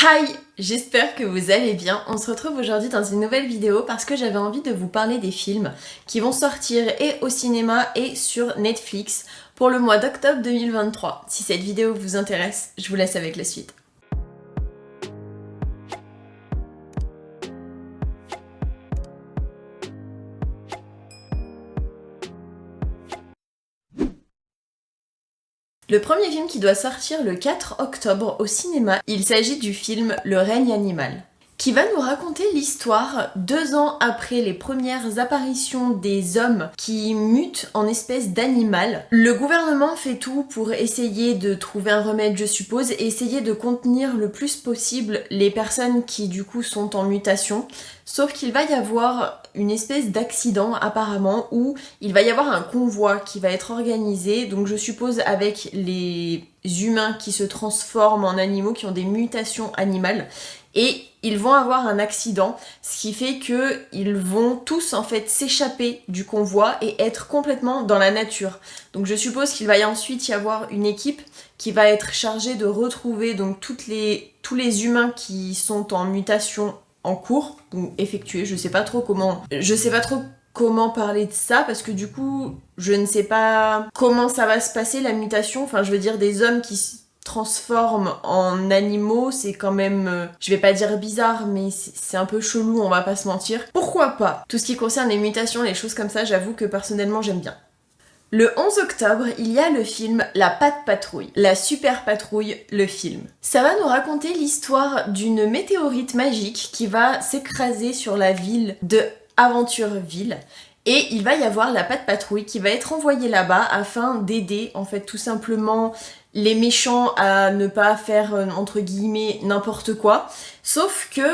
Hi, j'espère que vous allez bien. On se retrouve aujourd'hui dans une nouvelle vidéo parce que j'avais envie de vous parler des films qui vont sortir et au cinéma et sur Netflix pour le mois d'octobre 2023. Si cette vidéo vous intéresse, je vous laisse avec la suite. Le premier film qui doit sortir le 4 octobre au cinéma, il s'agit du film Le règne animal, qui va nous raconter l'histoire 2 ans après les premières apparitions des hommes qui mutent en espèces d'animal. Le gouvernement fait tout pour essayer de trouver un remède, je suppose, et essayer de contenir le plus possible les personnes qui du coup sont en mutation. Sauf qu'il va y avoir une espèce d'accident apparemment où il va y avoir un convoi qui va être organisé, donc je suppose avec les humains qui se transforment en animaux, qui ont des mutations animales, et ils vont avoir un accident, ce qui fait que ils vont tous en fait s'échapper du convoi et être complètement dans la nature. Donc je suppose qu'il va ensuite y avoir une équipe qui va être chargée de retrouver donc tous les humains qui sont en mutation en cours, ou effectués, je sais pas trop comment parler de ça parce que du coup je ne sais pas comment ça va se passer la mutation, enfin je veux dire des hommes qui se transforment en animaux, c'est quand même, je vais pas dire bizarre, mais c'est un peu chelou, on va pas se mentir. Pourquoi pas? Tout ce qui concerne les mutations, les choses comme ça, j'avoue que personnellement j'aime bien. Le 11 octobre, il y a le film La Patte Patrouille, la super patrouille, le film. Ça va nous raconter l'histoire d'une météorite magique qui va s'écraser sur la ville de Aventureville. Et il va y avoir la Patte Patrouille qui va être envoyée là-bas afin d'aider en fait tout simplement les méchants à ne pas faire entre guillemets n'importe quoi. Sauf que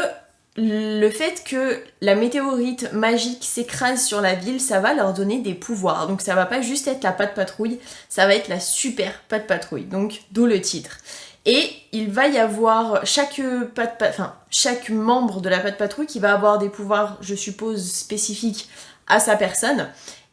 le fait que la météorite magique s'écrase sur la ville, ça va leur donner des pouvoirs. Donc ça va pas juste être la Patte Patrouille, ça va être la super Patte Patrouille. Donc d'où le titre. Et il va y avoir chaque membre de la Patte Patrouille qui va avoir des pouvoirs, je suppose, spécifiques à sa personne.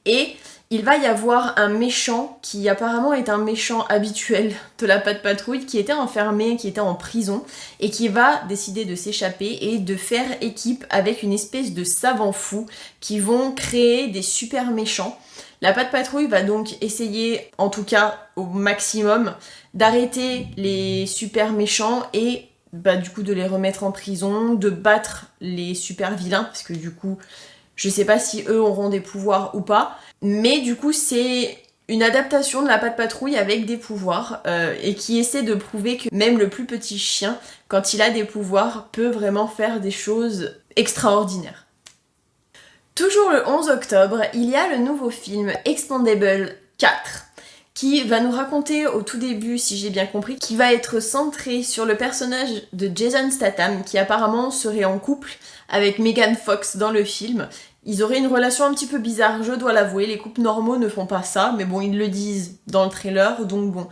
Et il va y avoir un méchant qui apparemment est un méchant habituel de la Patte Patrouille qui était enfermé, qui était en prison et qui va décider de s'échapper et de faire équipe avec une espèce de savants fous qui vont créer des super méchants. La Patte Patrouille va donc essayer, en tout cas au maximum, d'arrêter les super méchants et du coup de les remettre en prison, de battre les super vilains parce que du coup je sais pas si eux auront des pouvoirs ou pas, mais du coup c'est une adaptation de la Patte Patrouille avec des pouvoirs et qui essaie de prouver que même le plus petit chien, quand il a des pouvoirs, peut vraiment faire des choses extraordinaires. Toujours le 11 octobre, il y a le nouveau film Expendables 4 qui va nous raconter au tout début, si j'ai bien compris, qui va être centré sur le personnage de Jason Statham qui apparemment serait en couple avec Megan Fox dans le film. Ils auraient une relation un petit peu bizarre, je dois l'avouer, les couples normaux ne font pas ça, mais bon, ils le disent dans le trailer, donc bon.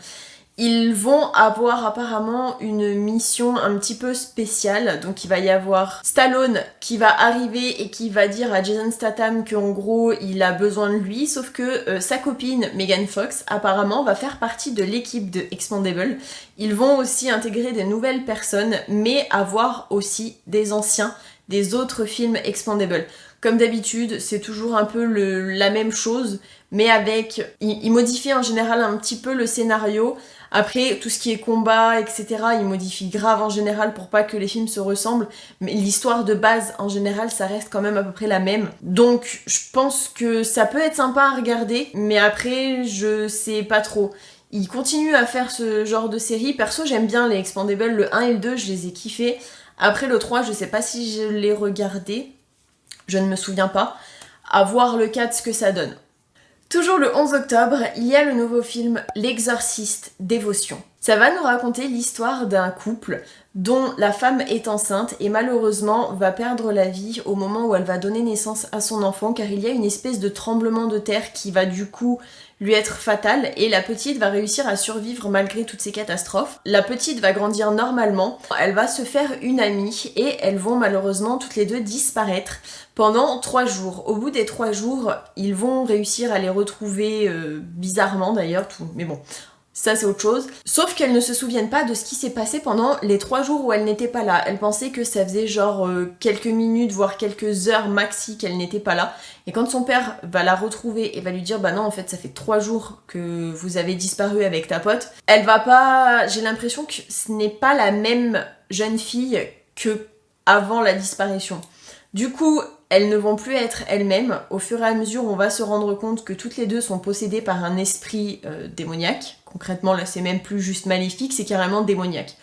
Ils vont avoir apparemment une mission un petit peu spéciale, donc il va y avoir Stallone qui va arriver et qui va dire à Jason Statham qu'en gros il a besoin de lui, sauf que sa copine Megan Fox apparemment va faire partie de l'équipe de Expendables. Ils vont aussi intégrer des nouvelles personnes, mais avoir aussi des anciens des autres films Expendables. Comme d'habitude, c'est toujours un peu la même chose, mais avec... Ils modifient en général un petit peu le scénario. Après, tout ce qui est combat, etc., ils modifient grave en général pour pas que les films se ressemblent, mais l'histoire de base, en général, ça reste quand même à peu près la même. Donc, je pense que ça peut être sympa à regarder, mais après, je sais pas trop. Ils continuent à faire ce genre de série. Perso, j'aime bien les Expendables, le 1 et le 2, je les ai kiffés. Après, le 3, je sais pas si je l'ai regardé. Je ne me souviens pas. À voir le 4 ce que ça donne. Toujours le 11 octobre, il y a le nouveau film L'Exorciste Dévotion. Ça va nous raconter l'histoire d'un couple dont la femme est enceinte et malheureusement va perdre la vie au moment où elle va donner naissance à son enfant car il y a une espèce de tremblement de terre qui va du coup lui être fatal et la petite va réussir à survivre malgré toutes ces catastrophes. La petite va grandir normalement, elle va se faire une amie et elles vont malheureusement toutes les deux disparaître pendant 3 jours. Au bout des 3 jours, ils vont réussir à les retrouver bizarrement d'ailleurs, mais bon. Ça c'est autre chose. Sauf qu'elles ne se souviennent pas de ce qui s'est passé pendant les 3 jours où elle n'était pas là. Elle pensait que ça faisait genre quelques minutes, voire quelques heures maxi qu'elle n'était pas là. Et quand son père va la retrouver et va lui dire bah non en fait ça fait 3 jours que vous avez disparu avec ta pote, elle va pas... J'ai l'impression que ce n'est pas la même jeune fille que avant la disparition. Du coup, elles ne vont plus être elles-mêmes. Au fur et à mesure, on va se rendre compte que toutes les deux sont possédées par un esprit démoniaque. Concrètement, là, c'est même plus juste maléfique, c'est carrément démoniaque.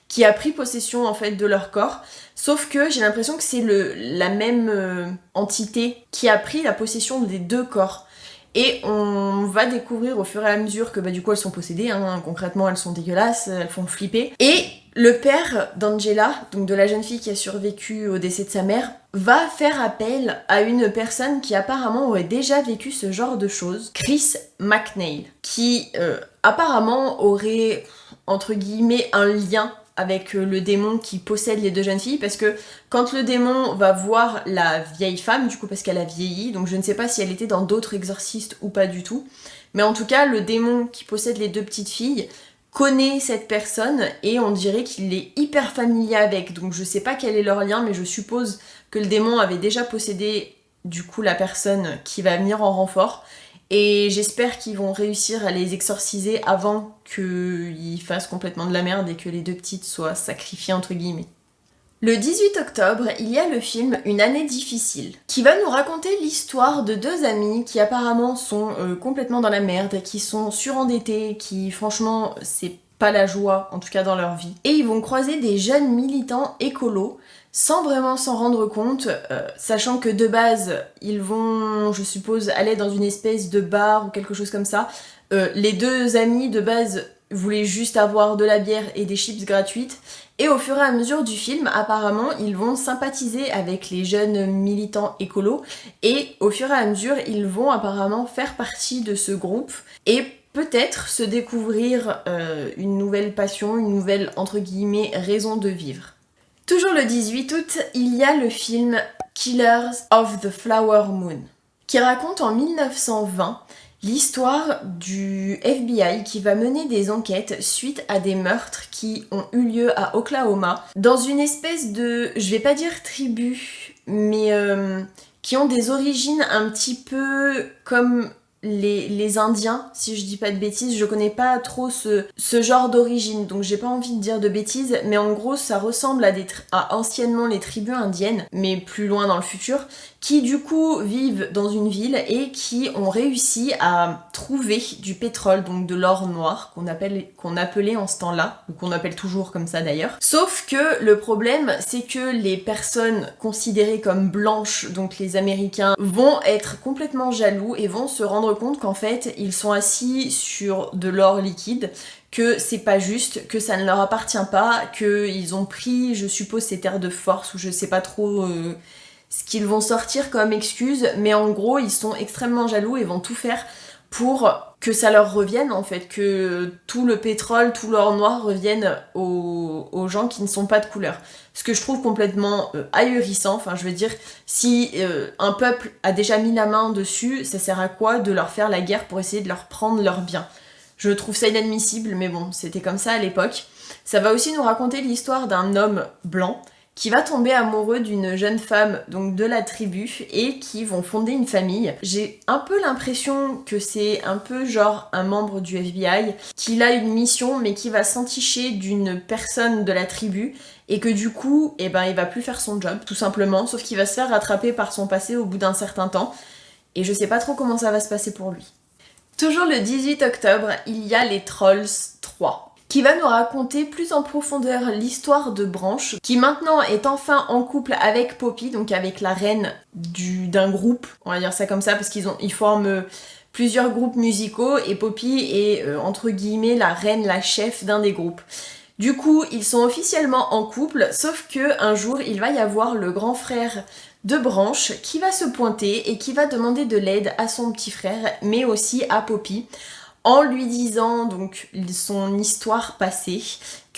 Qui a pris possession, en fait, de leur corps. Sauf que j'ai l'impression que c'est la même entité qui a pris la possession des 2 corps. Et on va découvrir au fur et à mesure que, bah, du coup, elles sont possédées. Hein. Concrètement, elles sont dégueulasses, elles font flipper. Et le père d'Angela, donc de la jeune fille qui a survécu au décès de sa mère, va faire appel à une personne qui apparemment aurait déjà vécu ce genre de choses, Chris McNeil, qui apparemment aurait, entre guillemets, un lien avec le démon qui possède les 2 jeunes filles, parce que quand le démon va voir la vieille femme, du coup parce qu'elle a vieilli, donc je ne sais pas si elle était dans d'autres exorcistes ou pas du tout, mais en tout cas le démon qui possède les 2 petites filles connaît cette personne et on dirait qu'il est hyper familier avec, donc je sais pas quel est leur lien, mais je suppose que le démon avait déjà possédé du coup la personne qui va venir en renfort, et j'espère qu'ils vont réussir à les exorciser avant qu'ils fassent complètement de la merde et que les 2 petites soient sacrifiées entre guillemets. Le 18 octobre, il y a le film Une année difficile, qui va nous raconter l'histoire de 2 amis qui apparemment sont complètement dans la merde, qui sont surendettés, qui franchement c'est pas la joie, en tout cas dans leur vie. Et ils vont croiser des jeunes militants écolos, sans vraiment s'en rendre compte, sachant que de base, ils vont, je suppose, aller dans une espèce de bar ou quelque chose comme ça. Les 2 amis de base voulaient juste avoir de la bière et des chips gratuites. Et au fur et à mesure du film, apparemment, ils vont sympathiser avec les jeunes militants écolos. Et au fur et à mesure, ils vont apparemment faire partie de ce groupe. Et peut-être se découvrir une nouvelle passion, une nouvelle, entre guillemets, raison de vivre. Toujours le 18 août, il y a le film Killers of the Flower Moon, qui raconte en 1920 l'histoire du FBI qui va mener des enquêtes suite à des meurtres qui ont eu lieu à Oklahoma, dans une espèce de, je vais pas dire tribu, mais qui ont des origines un petit peu comme les Indiens, si je dis pas de bêtises. Je connais pas trop ce genre d'origine, donc j'ai pas envie de dire de bêtises, mais en gros ça ressemble à anciennement les tribus indiennes, mais plus loin dans le futur, qui du coup vivent dans une ville et qui ont réussi à trouver du pétrole, donc de l'or noir, qu'on appelait en ce temps-là, ou qu'on appelle toujours comme ça d'ailleurs. Sauf que le problème, c'est que les personnes considérées comme blanches, donc les Américains, vont être complètement jaloux et vont se rendre compte qu'en fait, ils sont assis sur de l'or liquide, que c'est pas juste, que ça ne leur appartient pas, qu'ils ont pris, je suppose, ces terres de force, ou je sais pas trop ce qu'ils vont sortir comme excuse, mais en gros, ils sont extrêmement jaloux et vont tout faire pour que ça leur revienne, en fait, que tout le pétrole, tout l'or noir revienne aux gens qui ne sont pas de couleur. Ce que je trouve complètement ahurissant. Enfin, je veux dire, si un peuple a déjà mis la main dessus, ça sert à quoi de leur faire la guerre pour essayer de leur prendre leurs biens? Je trouve ça inadmissible, mais bon, c'était comme ça à l'époque. Ça va aussi nous raconter l'histoire d'un homme blanc qui va tomber amoureux d'une jeune femme donc de la tribu et qui vont fonder une famille. J'ai un peu l'impression que c'est un peu genre un membre du FBI qui a une mission mais qui va s'enticher d'une personne de la tribu et que du coup, il va plus faire son job tout simplement, sauf qu'il va se faire rattraper par son passé au bout d'un certain temps et je sais pas trop comment ça va se passer pour lui. Toujours le 18 octobre, il y a les Trolls 3. Qui va nous raconter plus en profondeur l'histoire de Branch, qui maintenant est enfin en couple avec Poppy, donc avec la reine d'un groupe, on va dire ça comme ça, parce qu'ils forment plusieurs groupes musicaux, et Poppy est entre guillemets la reine, la chef d'un des groupes. Du coup, ils sont officiellement en couple, sauf que un jour, il va y avoir le grand frère de Branch qui va se pointer et qui va demander de l'aide à son petit frère, mais aussi à Poppy, en lui disant donc son histoire passée,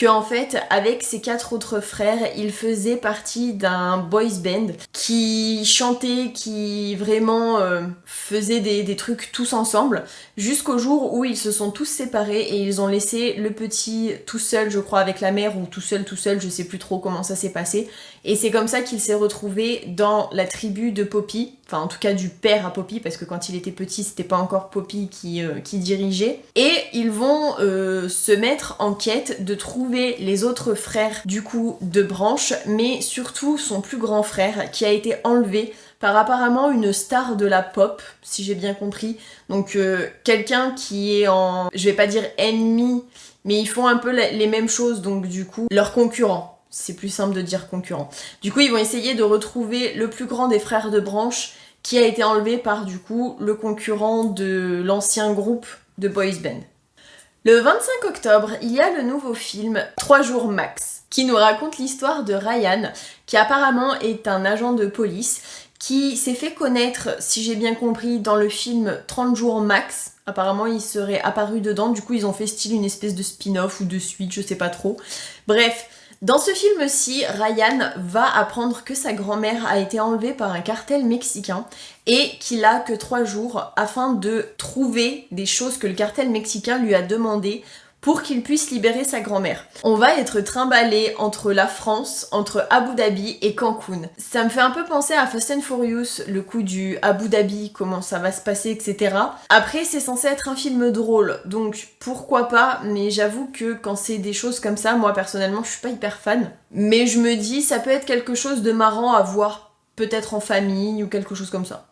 que en fait avec ses 4 autres frères il faisait partie d'un boys band qui chantait, qui vraiment faisait des trucs tous ensemble jusqu'au jour où ils se sont tous séparés et ils ont laissé le petit tout seul je crois avec la mère ou tout seul, je sais plus trop comment ça s'est passé et c'est comme ça qu'il s'est retrouvé dans la tribu de Poppy, enfin en tout cas du père à Poppy parce que quand il était petit c'était pas encore Poppy qui dirigeait et ils vont se mettre en quête de trouver les autres frères du coup de Branch mais surtout son plus grand frère qui a été enlevé par apparemment une star de la pop si j'ai bien compris donc quelqu'un qui est en, je vais pas dire ennemi mais ils font un peu les mêmes choses donc du coup leurs concurrents. C'est plus simple de dire concurrent. Du coup, ils vont essayer de retrouver le plus grand des frères de Branch qui a été enlevé par du coup le concurrent de l'ancien groupe de boys band. Le 25 octobre, il y a le nouveau film 3 jours max qui nous raconte l'histoire de Ryan qui apparemment est un agent de police qui s'est fait connaître, si j'ai bien compris, dans le film 30 jours max. Apparemment, il serait apparu dedans. Du coup, ils ont fait style une espèce de spin-off ou de suite, je sais pas trop. Bref, dans ce film-ci, Ryan va apprendre que sa grand-mère a été enlevée par un cartel mexicain et qu'il a que 3 jours afin de trouver des choses que le cartel mexicain lui a demandées pour qu'il puisse libérer sa grand-mère. On va être trimballé entre la France, entre Abu Dhabi et Cancun. Ça me fait un peu penser à Fast and Furious, le coup du Abu Dhabi, comment ça va se passer, etc. Après, c'est censé être un film drôle, donc pourquoi pas, mais j'avoue que quand c'est des choses comme ça, moi personnellement, je suis pas hyper fan. Mais je me dis, ça peut être quelque chose de marrant à voir, peut-être en famille ou quelque chose comme ça.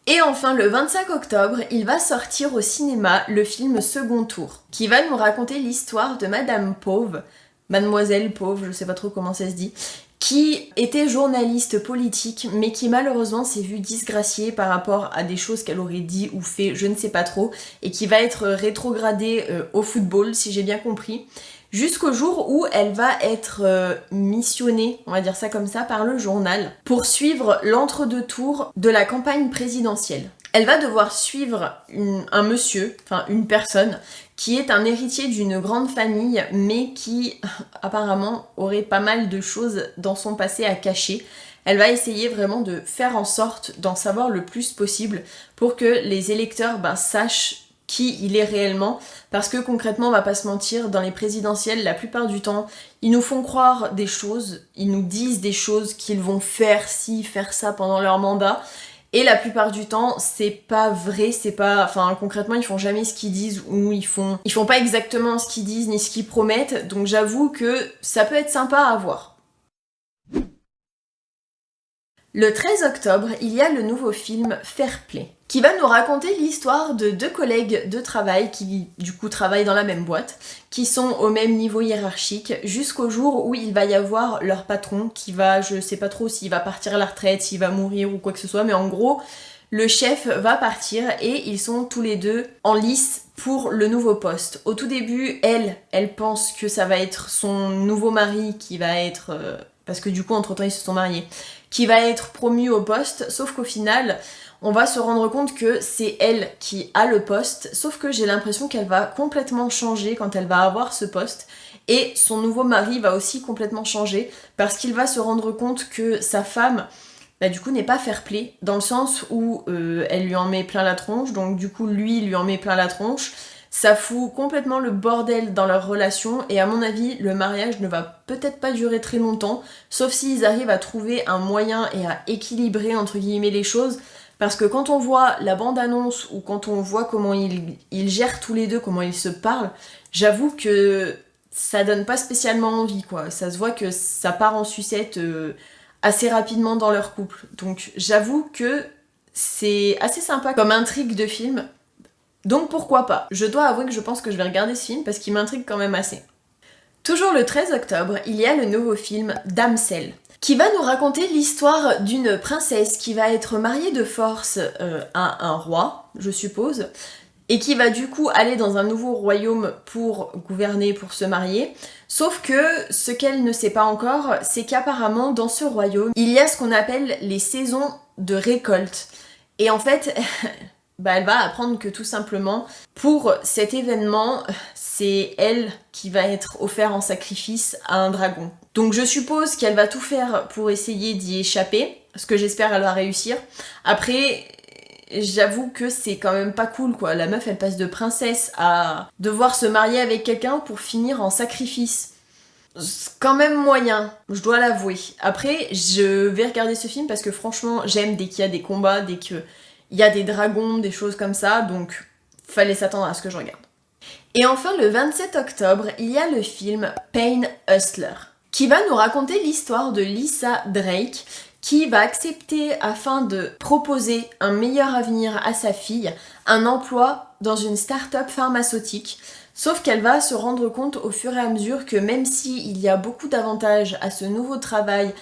Et enfin, le 25 octobre, il va sortir au cinéma le film Second Tour, qui va nous raconter l'histoire de Madame Pauve, Mademoiselle Pauve, je sais pas trop comment ça se dit, qui était journaliste politique, mais qui malheureusement s'est vue disgraciée par rapport à des choses qu'elle aurait dit ou fait, je ne sais pas trop, et qui va être rétrogradée au football, si j'ai bien compris. Jusqu'au jour où elle va être missionnée, on va dire ça comme ça, par le journal pour suivre l'entre-deux tours de la campagne présidentielle. Elle va devoir suivre un monsieur, enfin une personne, qui est un héritier d'une grande famille, mais qui apparemment aurait pas mal de choses dans son passé à cacher. Elle va essayer vraiment de faire en sorte d'en savoir le plus possible pour que les électeurs sachent qui il est réellement, parce que concrètement on va pas se mentir, dans les présidentielles la plupart du temps ils nous font croire des choses, ils nous disent des choses qu'ils vont faire ci, faire ça pendant leur mandat et la plupart du temps c'est pas vrai, c'est pas, enfin concrètement ils font jamais ce qu'ils disent ou ils font pas exactement ce qu'ils disent ni ce qu'ils promettent, donc j'avoue que ça peut être sympa à voir. Le 13 octobre, il y a le nouveau film Fair Play, qui va nous raconter l'histoire de 2 collègues de travail qui du coup travaillent dans la même boîte, qui sont au même niveau hiérarchique, jusqu'au jour où il va y avoir leur patron qui va, je sais pas trop s'il va partir à la retraite, s'il va mourir ou quoi que ce soit, mais en gros, le chef va partir et ils sont tous les deux en lice pour le nouveau poste. Au tout début, elle pense que ça va être son nouveau mari qui va être... parce que du coup, entre-temps, ils se sont mariés, qui va être promu au poste, sauf qu'au final, on va se rendre compte que c'est elle qui a le poste, sauf que j'ai l'impression qu'elle va complètement changer quand elle va avoir ce poste, et son nouveau mari va aussi complètement changer, parce qu'il va se rendre compte que sa femme, du coup, n'est pas fair play, dans le sens où elle lui en met plein la tronche, donc du coup, lui lui en met plein la tronche. Ça fout complètement le bordel dans leur relation et à mon avis, le mariage ne va peut-être pas durer très longtemps, sauf s'ils arrivent à trouver un moyen et à équilibrer entre guillemets les choses, parce que quand on voit la bande-annonce ou quand on voit comment ils gèrent tous les deux, comment ils se parlent, j'avoue que ça donne pas spécialement envie quoi. Ça se voit que ça part en sucette assez rapidement dans leur couple. Donc j'avoue que c'est assez sympa comme intrigue de film. Donc pourquoi pas. Je dois avouer que je pense que je vais regarder ce film parce qu'il m'intrigue quand même assez. Toujours le 13 octobre, il y a le nouveau film Damsel, qui va nous raconter l'histoire d'une princesse qui va être mariée de force à un roi, je suppose, et qui va du coup aller dans un nouveau royaume pour gouverner, pour se marier. Sauf que ce qu'elle ne sait pas encore, c'est qu'apparemment dans ce royaume, il y a ce qu'on appelle les saisons de récolte. Et en fait... elle va apprendre que tout simplement, pour cet événement, c'est elle qui va être offerte en sacrifice à un dragon. Donc je suppose qu'elle va tout faire pour essayer d'y échapper, ce que j'espère elle va réussir. Après, j'avoue que c'est quand même pas cool quoi, la meuf elle passe de princesse à devoir se marier avec quelqu'un pour finir en sacrifice. C'est quand même moyen, je dois l'avouer. Après, je vais regarder ce film parce que franchement, j'aime dès qu'il y a des combats, dès qu'il y a des dragons, des choses comme ça, donc fallait s'attendre à ce que je regarde. Et enfin, le 27 octobre, il y a le film Pain Hustler, qui va nous raconter l'histoire de Lisa Drake, qui va accepter, afin de proposer un meilleur avenir à sa fille, un emploi dans une start-up pharmaceutique. Sauf qu'elle va se rendre compte au fur et à mesure que même s'il y a beaucoup d'avantages à ce nouveau travail,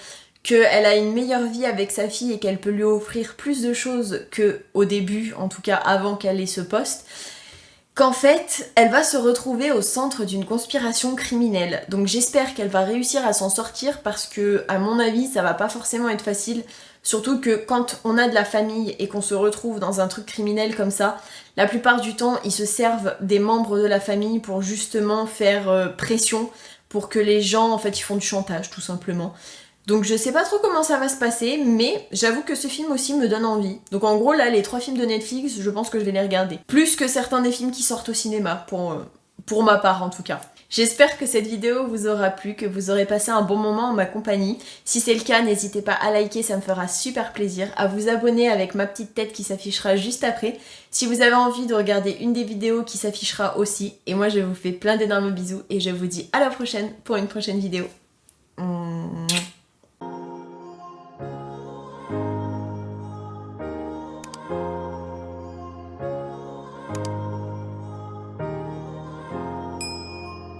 qu'elle a une meilleure vie avec sa fille et qu'elle peut lui offrir plus de choses qu'au début, en tout cas avant qu'elle ait ce poste, qu'en fait, elle va se retrouver au centre d'une conspiration criminelle. Donc j'espère qu'elle va réussir à s'en sortir parce que, à mon avis, ça va pas forcément être facile. Surtout que quand on a de la famille et qu'on se retrouve dans un truc criminel comme ça, la plupart du temps, ils se servent des membres de la famille pour justement faire pression pour que les gens, en fait, ils font du chantage, tout simplement. Donc je sais pas trop comment ça va se passer, mais j'avoue que ce film aussi me donne envie. Donc en gros là, les 3 films de Netflix, je pense que je vais les regarder. Plus que certains des films qui sortent au cinéma, pour ma part en tout cas. J'espère que cette vidéo vous aura plu, que vous aurez passé un bon moment en ma compagnie. Si c'est le cas, n'hésitez pas à liker, ça me fera super plaisir. À vous abonner avec ma petite tête qui s'affichera juste après. Si vous avez envie de regarder une des vidéos qui s'affichera aussi. Et moi je vous fais plein d'énormes bisous et je vous dis à la prochaine pour une prochaine vidéo.